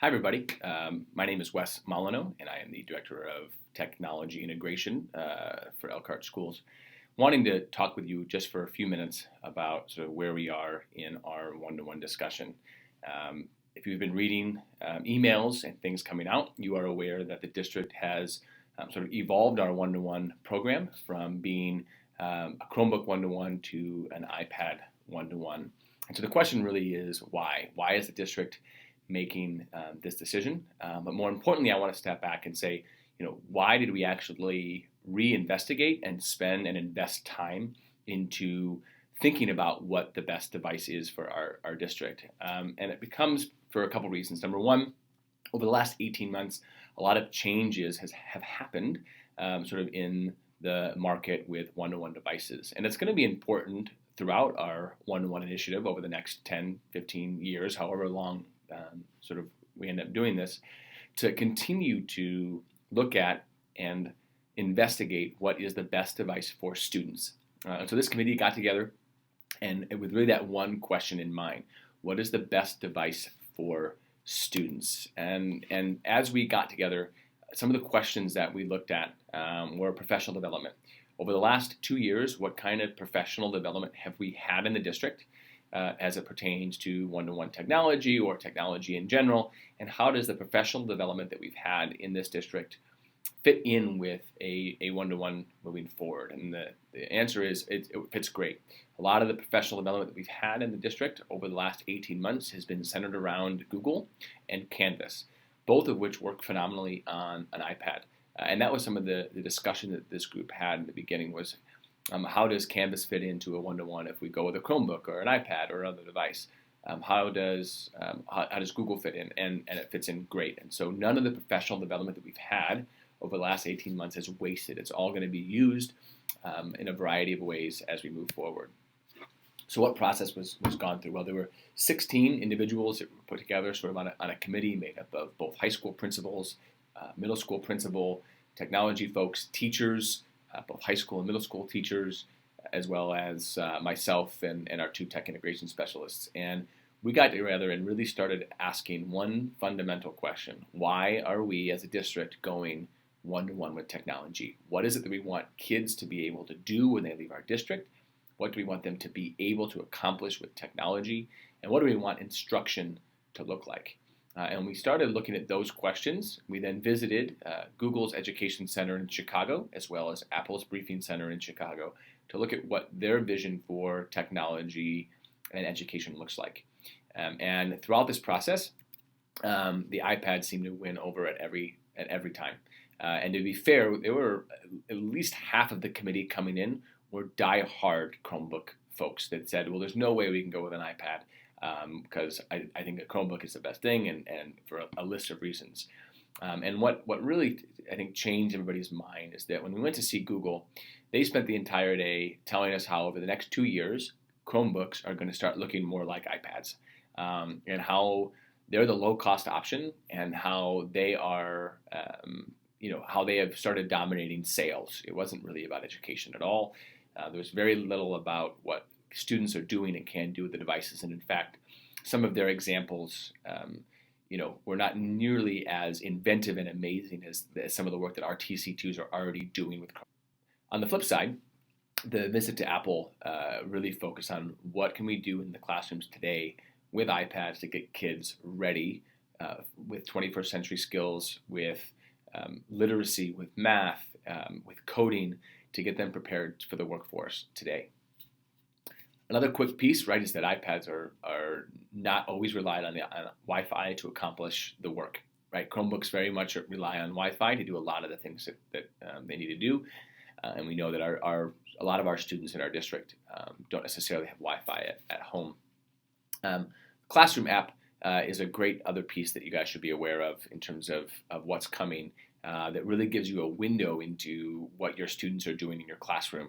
Hi, everybody. My name is Wes Molyneux, and I am the Director of Technology Integration for Elkhart Schools. Wanting to talk with you just for a few minutes about sort of where we are in our one-to-one discussion. If you've been reading emails and things coming out, you are aware that the district has sort of evolved our one-to-one program from being a Chromebook one-to-one to an iPad one-to-one. And so the question really is why? Why is the district making this decision? But more importantly, I want to step back and say, why did we actually reinvestigate and spend and invest time into thinking about what the best device is for our district? And it becomes for a couple reasons. Number one, over the last 18 months, a lot of changes have happened sort of in the market with one-to-one devices. And it's going to be important throughout our one-to-one initiative over the next 10, 15 years, however long sort of we end up doing this, to continue to look at and investigate what is the best device for students. So this committee got together and with really that one question in mind: what is the best device for students? And as we got together, some of the questions that we looked at were professional development. Over the last 2 years, what kind of professional development have we had in the district as it pertains to one-to-one technology or technology in general, and how does the professional development that we've had in this district fit in with a one-to-one moving forward? And the answer is it fits great. A lot of the professional development that we've had in the district over the last 18 months has been centered around Google and Canvas, both of which work phenomenally on an iPad. And that was some of the discussion that this group had in the beginning was, how does Canvas fit into a one-to-one if we go with a Chromebook or an iPad or another device? How does Google fit in? And it fits in great. And so none of the professional development that we've had over the last 18 months is wasted. It's all going to be used in a variety of ways as we move forward. So what process was gone through? Well, there were 16 individuals that were put together sort of on a committee made up of both high school principals, middle school principal, technology folks, teachers, both high school and middle school teachers, as well as myself and our two tech integration specialists. And we got together and really started asking one fundamental question: why are we as a district going one-to-one with technology? What is it that we want kids to be able to do when they leave our district? What do we want them to be able to accomplish with technology? And what do we want instruction to look like? And we started looking at those questions. We then visited Google's Education Center in Chicago, as well as Apple's Briefing Center in Chicago, to look at what their vision for technology and education looks like. And throughout this process, the iPad seemed to win over at every time. And to be fair, there were at least half of the committee coming in were die-hard Chromebook folks that said, well, there's no way we can go with an iPad. Because I think a Chromebook is the best thing, and for a list of reasons. And what really, I think, changed everybody's mind is that when we went to see Google, they spent the entire day telling us how over the next 2 years, Chromebooks are going to start looking more like iPads, and how they're the low-cost option, and how they are, how they have started dominating sales. It wasn't really about education at all. There was very little about what students are doing and can do with the devices. And in fact, some of their examples, were not nearly as inventive and amazing as some of the work that our TC2s are already doing with Chrome. On the flip side, the visit to Apple really focused on what can we do in the classrooms today with iPads to get kids ready with 21st century skills, with literacy, with math, with coding, to get them prepared for the workforce today. Another quick piece, right, is that iPads are not always relied on Wi-Fi to accomplish the work, right? Chromebooks very much rely on Wi-Fi to do a lot of the things that they need to do, and we know that a lot of our students in our district don't necessarily have Wi-Fi at home. Classroom app is a great other piece that you guys should be aware of in terms of what's coming, that really gives you a window into what your students are doing in your classroom.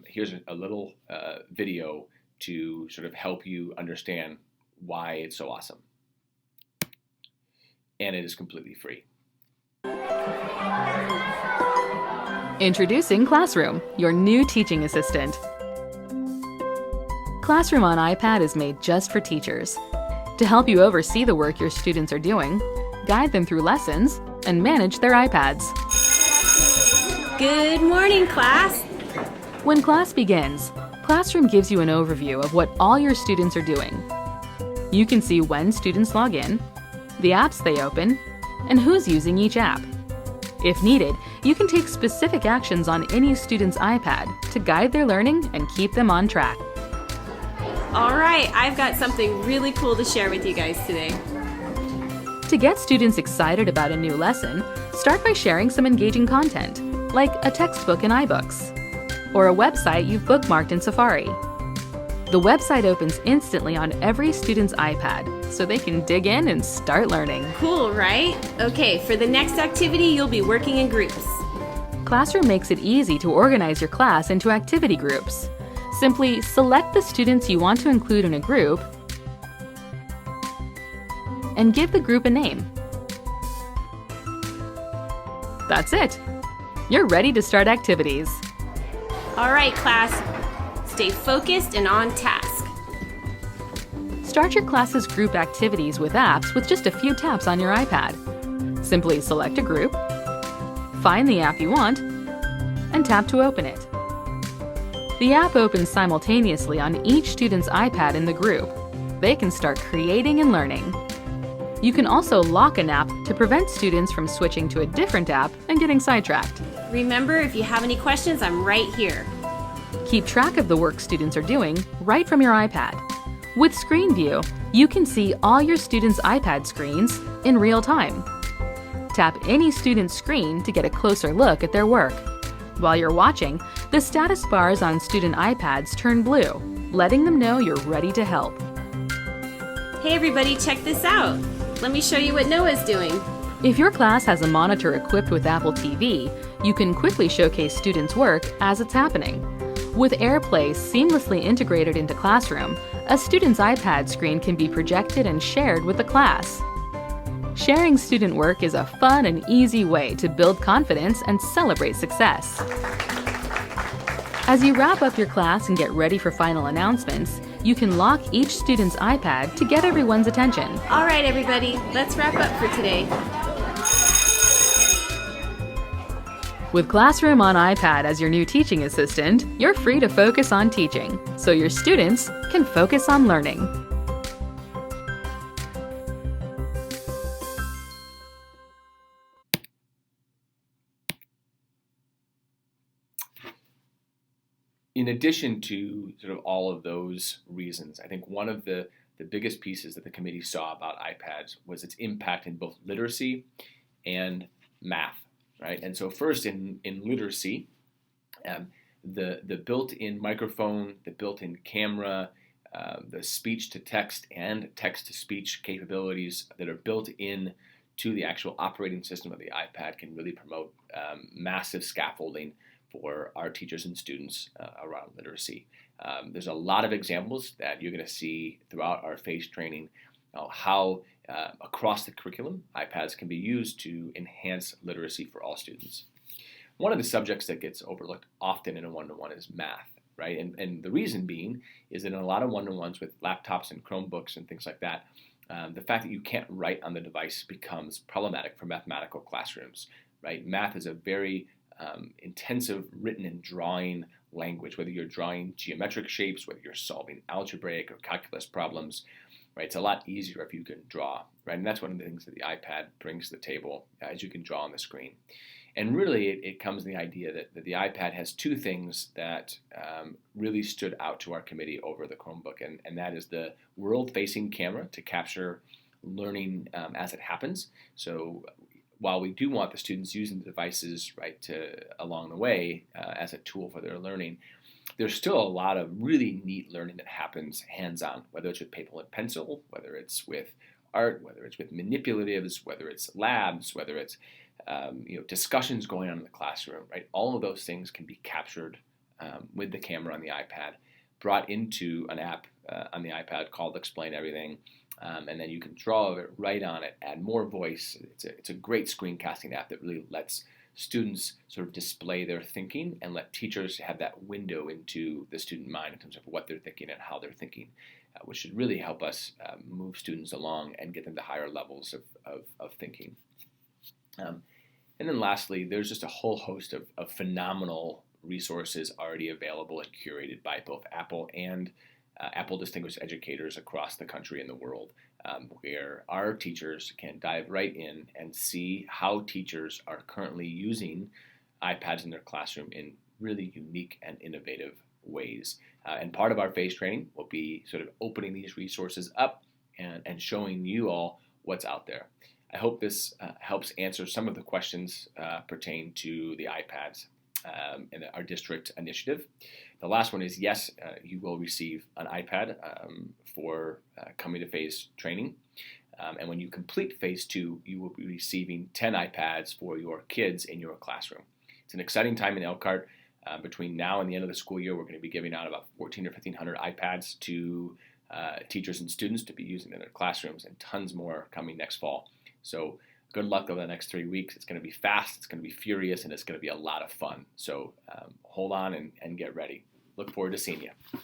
Here's a little video to sort of help you understand why it's so awesome. And it is completely free. Introducing Classroom, your new teaching assistant. Classroom on iPad is made just for teachers. to help you oversee the work your students are doing, guide them through lessons, and manage their iPads. Good morning, class. When class begins, Classroom gives you an overview of what all your students are doing. You can see when students log in, the apps they open, and who's using each app. If needed, you can take specific actions on any student's iPad to guide their learning and keep them on track. All right, I've got something really cool to share with you guys today. To get students excited about a new lesson, start by sharing some engaging content, like a textbook in iBooks, or a website you've bookmarked in Safari. The website opens instantly on every student's iPad, so they can dig in and start learning. Cool, right? Okay, for the next activity, you'll be working in groups. Classroom makes it easy to organize your class into activity groups. Simply select the students you want to include in a group and give the group a name. That's it. You're ready to start activities. All right, class. Stay focused and on task. Start your class's group activities with apps with just a few taps on your iPad. Simply select a group, find the app you want, and tap to open it. The app opens simultaneously on each student's iPad in the group. They can start creating and learning. You can also lock an app to prevent students from switching to a different app and getting sidetracked. Remember, if you have any questions, I'm right here. Keep track of the work students are doing right from your iPad. With Screen View, you can see all your students' iPad screens in real time. Tap any student's screen to get a closer look at their work. While you're watching, the status bars on student iPads turn blue, letting them know you're ready to help. Hey everybody, check this out. Let me show you what Noah's doing. If your class has a monitor equipped with Apple TV, you can quickly showcase students' work as it's happening. With AirPlay seamlessly integrated into Classroom, a student's iPad screen can be projected and shared with the class. Sharing student work is a fun and easy way to build confidence and celebrate success. As you wrap up your class and get ready for final announcements, you can lock each student's iPad to get everyone's attention. All right, everybody, let's wrap up for today. With Classroom on iPad as your new teaching assistant, you're free to focus on teaching, so your students can focus on learning. In addition to sort of all of those reasons, I think one of the biggest pieces that the committee saw about iPads was its impact in both literacy and math, right? And so first in literacy, the built-in microphone, the built-in camera, the speech-to-text and text-to-speech capabilities that are built in to the actual operating system of the iPad can really promote massive scaffolding for our teachers and students around literacy. There's a lot of examples that you're going to see throughout our FACE training how across the curriculum iPads can be used to enhance literacy for all students. One of the subjects that gets overlooked often in a one-to-one is math, right? And the reason being is that in a lot of one-to-ones with laptops and Chromebooks and things like that, the fact that you can't write on the device becomes problematic for mathematical classrooms, right? Math is a very intensive written and drawing language, whether you're drawing geometric shapes, whether you're solving algebraic or calculus problems, right? It's a lot easier if you can draw, right? And that's one of the things that the iPad brings to the table, as you can draw on the screen. And really, it comes in the idea that the iPad has two things that really stood out to our committee over the Chromebook, and that is the world-facing camera to capture learning as it happens. So while we do want the students using the devices right along the way as a tool for their learning, there's still a lot of really neat learning that happens hands-on, whether it's with paper and pencil, whether it's with art, whether it's with manipulatives, whether it's labs, whether it's discussions going on in the classroom, right? All of those things can be captured with the camera on the iPad, brought into an app on the iPad called Explain Everything, and then you can draw it right on it, add more voice. It's a great screencasting app that really lets students sort of display their thinking and let teachers have that window into the student mind in terms of what they're thinking and how they're thinking. which should really help us move students along and get them to higher levels of thinking. And then lastly, there's just a whole host of phenomenal resources already available and curated by both Apple and Apple Distinguished Educators across the country and the world, where our teachers can dive right in and see how teachers are currently using iPads in their classroom in really unique and innovative ways. And part of our phase training will be sort of opening these resources up and showing you all what's out there. I hope this helps answer some of the questions pertaining to the iPads and our district initiative. The last one is, yes, you will receive an iPad for coming to phase training. And when you complete phase 2, you will be receiving 10 iPads for your kids in your classroom. It's an exciting time in Elkhart. Between now and the end of the school year, we're going to be giving out about 1,400 or 1,500 iPads to teachers and students to be using in their classrooms, and tons more coming next fall. So good luck over the next 3 weeks. It's going to be fast, it's going to be furious, and it's going to be a lot of fun. So hold on and get ready. Look forward to seeing you.